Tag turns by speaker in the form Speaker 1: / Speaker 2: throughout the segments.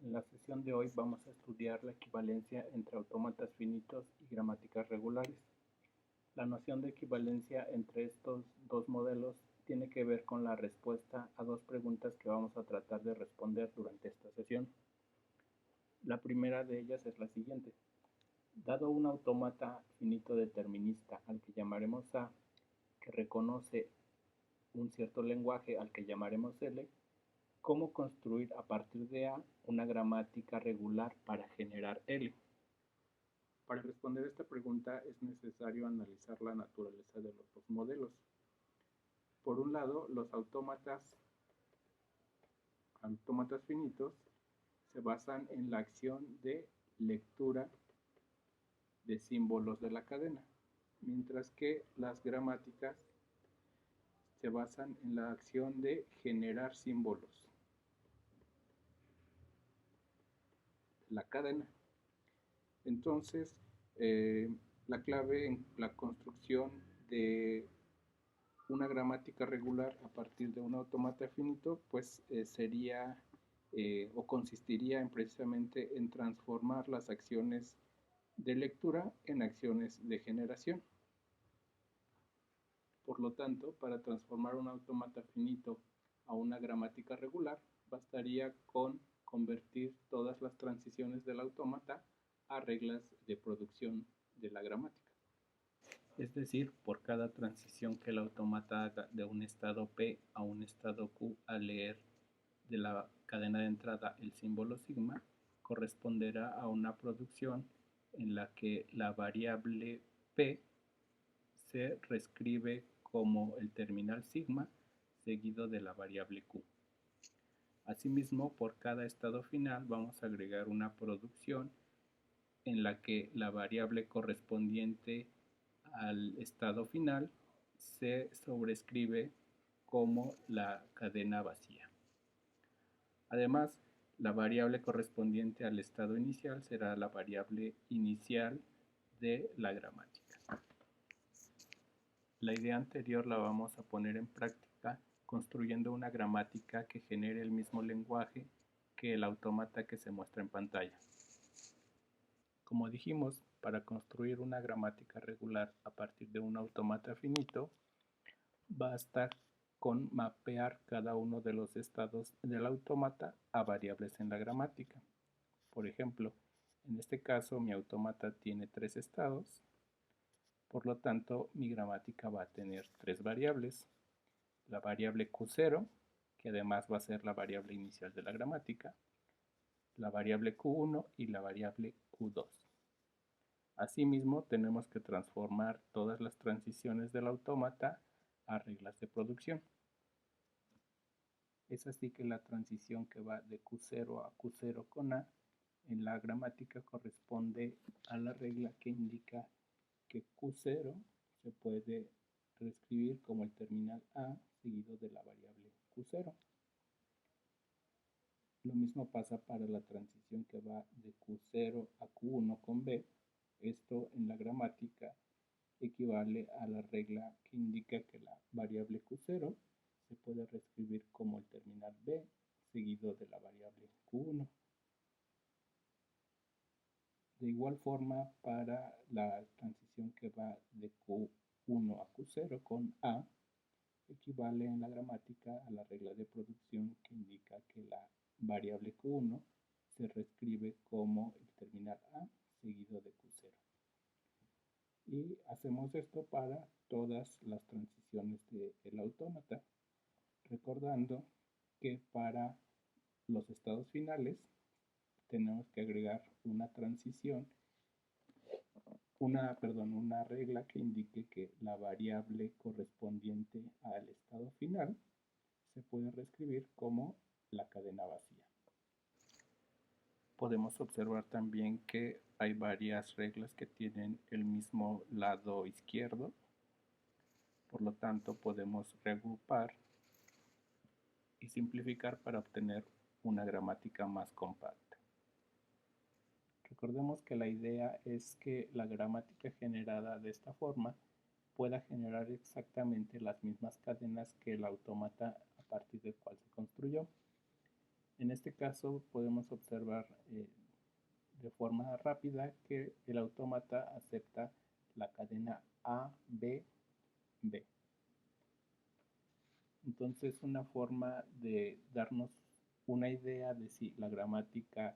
Speaker 1: En la sesión de hoy vamos a estudiar la equivalencia entre autómatas finitos y gramáticas regulares. La noción de equivalencia entre estos dos modelos tiene que ver con la respuesta a dos preguntas que vamos a tratar de responder durante esta sesión. La primera de ellas es la siguiente. Dado un autómata finito determinista al que llamaremos A, que reconoce un cierto lenguaje al que llamaremos L, ¿cómo construir a partir de A una gramática regular para generar L? Para responder esta pregunta es necesario analizar la naturaleza de los dos modelos. Por un lado, los autómatas finitos se basan en la acción de lectura de símbolos de la cadena, mientras que las gramáticas se basan en la acción de generar símbolos de la cadena. Entonces, la clave en la construcción de una gramática regular a partir de un autómata finito, pues sería o consistiría precisamente en transformar las acciones de lectura en acciones de generación. Por lo tanto, para transformar un autómata finito a una gramática regular, bastaría con convertir todas las transiciones del autómata a reglas de producción de la gramática. Es decir, por cada transición que el autómata haga de un estado P a un estado Q al leer de la cadena de entrada el símbolo sigma, corresponderá a una producción en la que la variable P se reescribe como el terminal sigma seguido de la variable Q. Asimismo, por cada estado final vamos a agregar una producción en la que la variable correspondiente al estado final se sobrescribe como la cadena vacía. Además, la variable correspondiente al estado inicial será la variable inicial de la gramática. La idea anterior la vamos a poner en práctica construyendo una gramática que genere el mismo lenguaje que el autómata que se muestra en pantalla. Como dijimos, para construir una gramática regular a partir de un autómata finito, basta con mapear cada uno de los estados del autómata a variables en la gramática. Por ejemplo, en este caso mi autómata tiene 3 estados, por lo tanto mi gramática va a tener 3 variables. La variable Q0, que además va a ser la variable inicial de la gramática, la variable Q1 y la variable Q2. Asimismo, tenemos que transformar todas las transiciones del autómata a reglas de producción. Es así que la transición que va de Q0 a Q0 con A en la gramática corresponde a la regla que indica que Q0 se puede reescribir como el terminal A seguido de la variable Q0. Lo mismo pasa para la transición que va de Q0 a Q1 con B. Esto en la gramática equivale a la regla que indica que la variable Q0 se puede reescribir como el terminal B seguido de la variable Q1. De igual forma, para la transición que va de Q1 a Q0 con A, equivale en la gramática a la regla de producción que indica que la variable Q1 se reescribe como el terminal A seguido de Q0. Y hacemos esto para todas las transiciones del autómata, recordando que para los estados finales tenemos que agregar una transición, una regla que indique que la variable correspondiente al estado final se puede reescribir como la cadena vacía. Podemos observar también que hay varias reglas que tienen el mismo lado izquierdo, por lo tanto podemos reagrupar y simplificar para obtener una gramática más compacta. Recordemos que la idea es que la gramática generada de esta forma pueda generar exactamente las mismas cadenas que el autómata a partir del cual se construyó. En este caso podemos observar de forma rápida que el autómata acepta la cadena A, B, B. Entonces, una forma de darnos una idea de si la gramática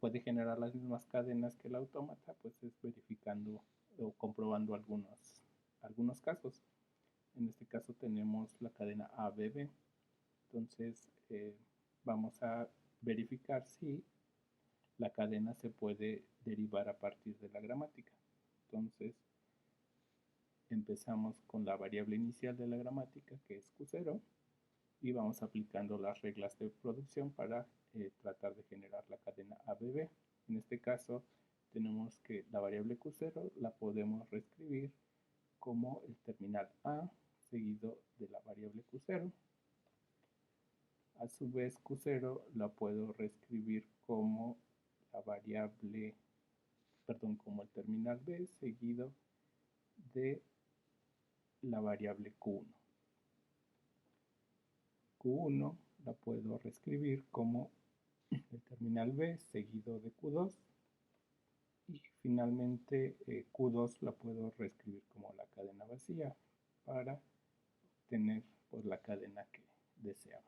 Speaker 1: puede generar las mismas cadenas que el autómata, pues es verificando o comprobando algunos casos. En este caso tenemos la cadena ABB. Entonces, vamos a verificar si la cadena se puede derivar a partir de la gramática. Entonces, empezamos con la variable inicial de la gramática, que es Q0, y vamos aplicando las reglas de producción para tratar de generar la cadena ABB. En este caso, tenemos que la variable Q0 la podemos reescribir como el terminal A seguido de la variable Q0. A su vez, Q0 la puedo reescribir como la variable, como el terminal B seguido de la variable Q1. Q1 la puedo reescribir como el terminal B seguido de Q2 y finalmente Q2 la puedo reescribir como la cadena vacía para obtener pues, la cadena que deseaba.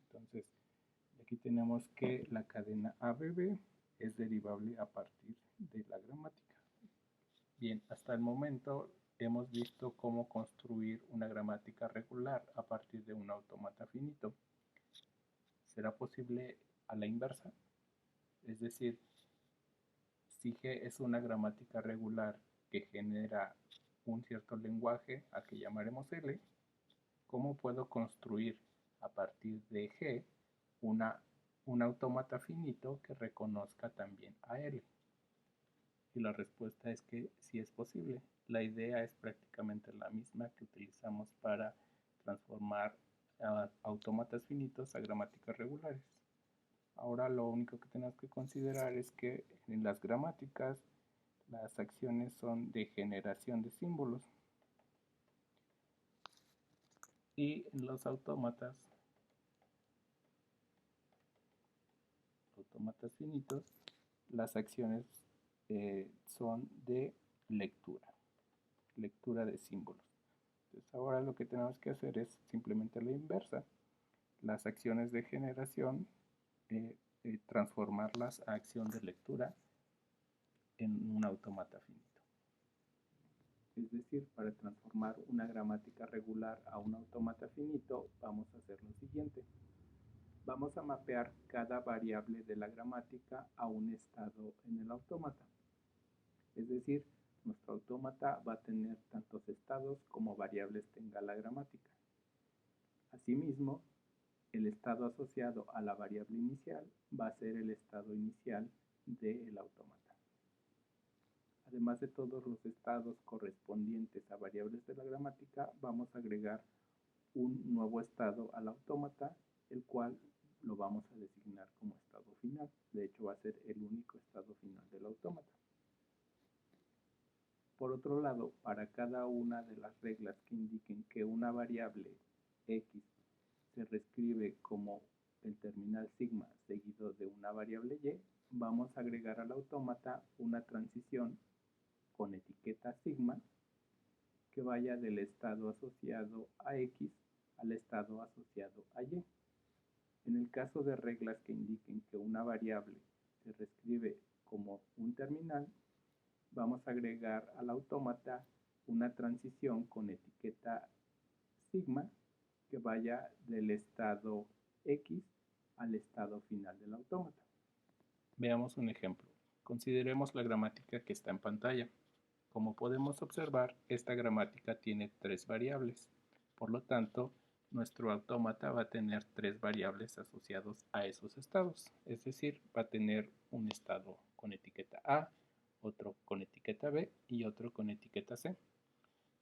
Speaker 1: Entonces, aquí tenemos que la cadena ABB es derivable a partir de la gramática. Bien, hasta el momento hemos visto cómo construir una gramática regular a partir de un autómata finito. ¿Será posible a la inversa? Es decir, si G es una gramática regular que genera un cierto lenguaje al que llamaremos L, ¿cómo puedo construir a partir de G un autómata finito que reconozca también a L? Y la respuesta es que sí es posible. La idea es prácticamente la misma que utilizamos para transformar autómatas finitos a gramáticas regulares. Ahora lo único que tenemos que considerar es que en las gramáticas las acciones son de generación de símbolos y en los autómatas finitos las acciones son de lectura de símbolos. Entonces ahora lo que tenemos que hacer es simplemente la inversa. Las acciones de generación, transformarlas a acción de lectura en un autómata finito. Es decir, para transformar una gramática regular a un autómata finito, vamos a hacer lo siguiente. Vamos a mapear cada variable de la gramática a un estado en el autómata. Es decir, nuestro autómata va a tener tantos estados como variables tenga la gramática. Asimismo, el estado asociado a la variable inicial va a ser el estado inicial del autómata. Además de todos los estados correspondientes a variables de la gramática, vamos a agregar un nuevo estado al autómata, el cual lo vamos a designar como estado final. De hecho, va a ser el único estado final del autómata. Por otro lado, para cada una de las reglas que indiquen que una variable X se reescribe como el terminal sigma seguido de una variable Y, vamos a agregar al autómata una transición con etiqueta sigma que vaya del estado asociado a X al estado asociado a Y. En el caso de reglas que indiquen que una variable se reescribe como un terminal, vamos a agregar al autómata una transición con etiqueta sigma que vaya del estado X al estado final del autómata. Veamos un ejemplo. Consideremos la gramática que está en pantalla. Como podemos observar, esta gramática tiene 3 variables. Por lo tanto, nuestro autómata va a tener 3 variables asociados a esos estados. Es decir, va a tener un estado con etiqueta A, otro con etiqueta B y otro con etiqueta C.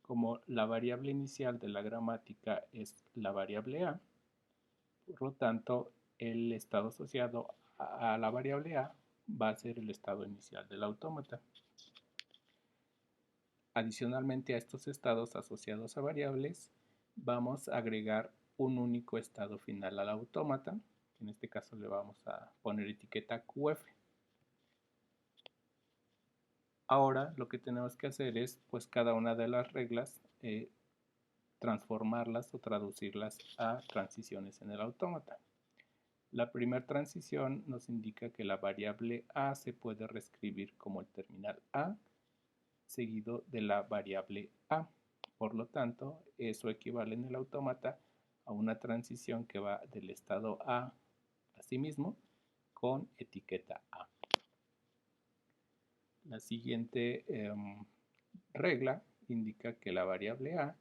Speaker 1: Como la variable inicial de la gramática es la variable A, por lo tanto, el estado asociado a la variable A va a ser el estado inicial del autómata. Adicionalmente a estos estados asociados a variables, vamos a agregar un único estado final al autómata, En este caso le vamos a poner etiqueta QF. Ahora lo que tenemos que hacer es, pues, cada una de las reglas transformarlas o traducirlas a transiciones en el autómata. La primera transición nos indica que la variable a se puede reescribir como el terminal a seguido de la variable a. Por lo tanto, eso equivale en el autómata a una transición que va del estado a sí mismo con etiqueta a. La siguiente regla indica que la variable a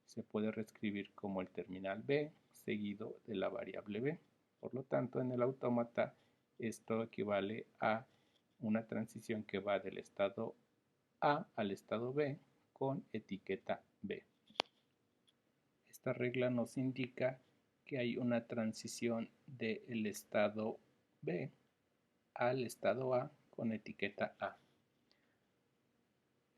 Speaker 1: se puede reescribir como el terminal b seguido de la variable b. Por lo tanto, en el autómata esto equivale a una transición que va del estado a al estado b con etiqueta b. Esta regla nos indica que hay una transición del estado b al estado a con etiqueta a.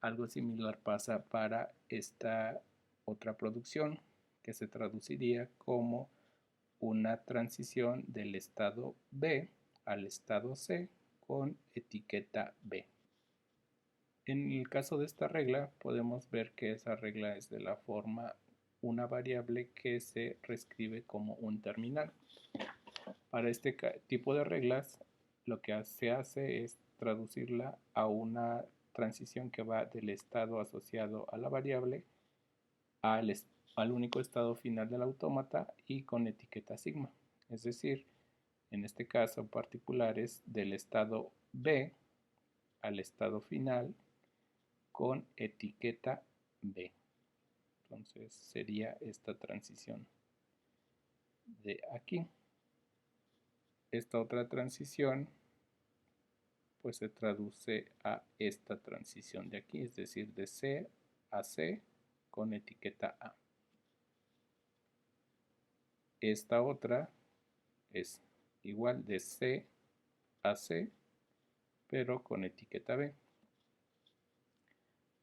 Speaker 1: Algo similar pasa para esta otra producción, que se traduciría como una transición del estado B al estado C con etiqueta B. En el caso de esta regla, podemos ver que esa regla es de la forma una variable que se reescribe como un terminal. Para este tipo de reglas, lo que se hace es traducirla a una transición que va del estado asociado a la variable al único estado final del autómata y con etiqueta sigma. Es decir, en este caso en particular es del estado B al estado final con etiqueta B. Entonces sería esta transición de aquí. Esta otra transición pues se traduce a esta transición de aquí, es decir, de C a C con etiqueta A. Esta otra es igual de C a C, pero con etiqueta B.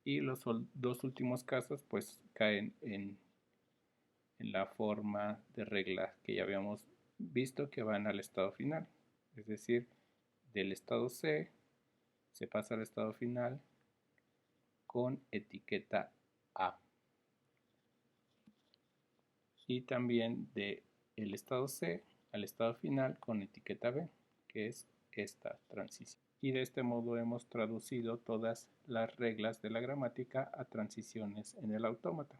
Speaker 1: Y los dos últimos casos pues caen en la forma de regla que ya habíamos visto, que van al estado final. Es decir, del estado C se pasa al estado final con etiqueta A. Y también del estado C al estado final con etiqueta B, que es esta transición. Y de este modo hemos traducido todas las reglas de la gramática a transiciones en el autómata.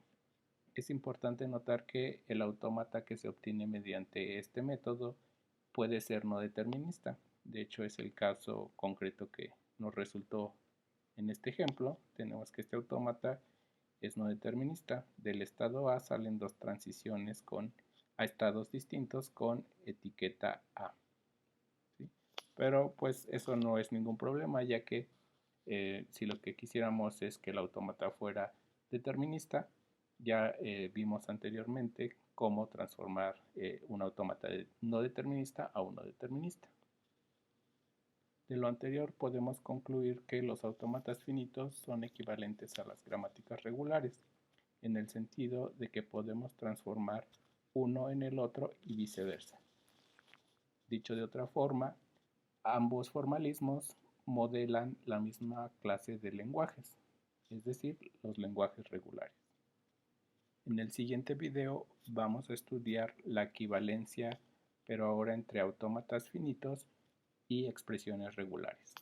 Speaker 1: Es importante notar que el autómata que se obtiene mediante este método puede ser no determinista. De hecho, es el caso concreto que nos resultó en este ejemplo. Tenemos que este autómata es no determinista. Del estado A salen dos transiciones a estados distintos con etiqueta A. ¿Sí? Pero pues eso no es ningún problema, ya que si lo que quisiéramos es que el autómata fuera determinista, ya vimos anteriormente cómo transformar un autómata no determinista a uno determinista. De lo anterior podemos concluir que los autómatas finitos son equivalentes a las gramáticas regulares, en el sentido de que podemos transformar uno en el otro y viceversa. Dicho de otra forma, ambos formalismos modelan la misma clase de lenguajes, es decir, los lenguajes regulares. En el siguiente video vamos a estudiar la equivalencia, pero ahora entre autómatas finitos y expresiones regulares.